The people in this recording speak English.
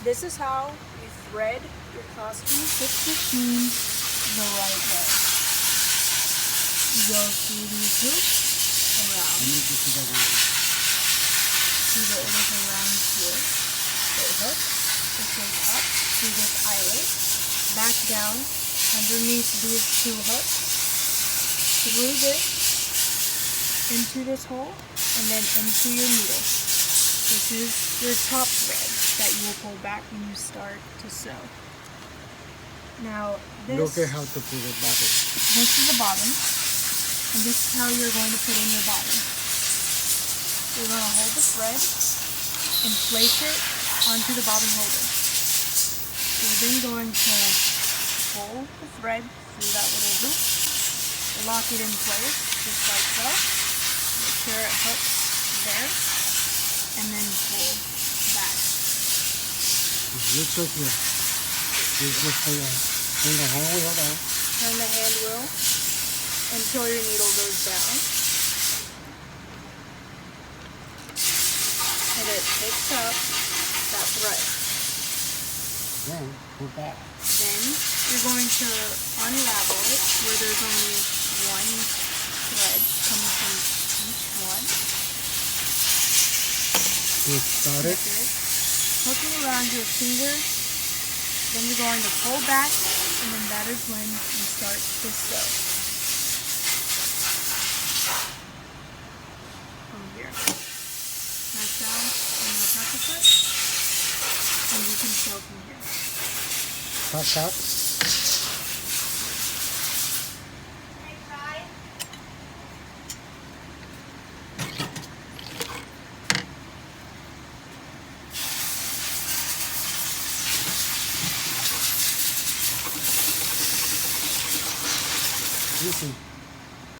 This is how you thread your costume 615 the right way. You go through these hoops around. See that it is around here. So hook, it goes up through this eyelet, back down underneath these two hooks, through this, into this hole, and then into your needle. This is your top thread that you will pull back when you start to sew. Now Look at how to put the bottom. this is the bottom, and this is how you're going to put in your bottom. You're going to hold the thread and place it onto the bottom holder. You're then going to pull the thread through that little hoop, lock it in place, just like so. Make sure it hooks there, and then pull back. Looks like here. This looks like turn the hand wheel down. Turn the hand wheel until your needle goes down. And it picks up that thread. Then pull back. Then you're going to unravel it where there's only one thread coming from each one. Get started. Hook it around your finger. Then you're going to pull back, and then that is when you start to sew. From here. Nice down and no practice it. And you can sew from here. Tuck up. Listen.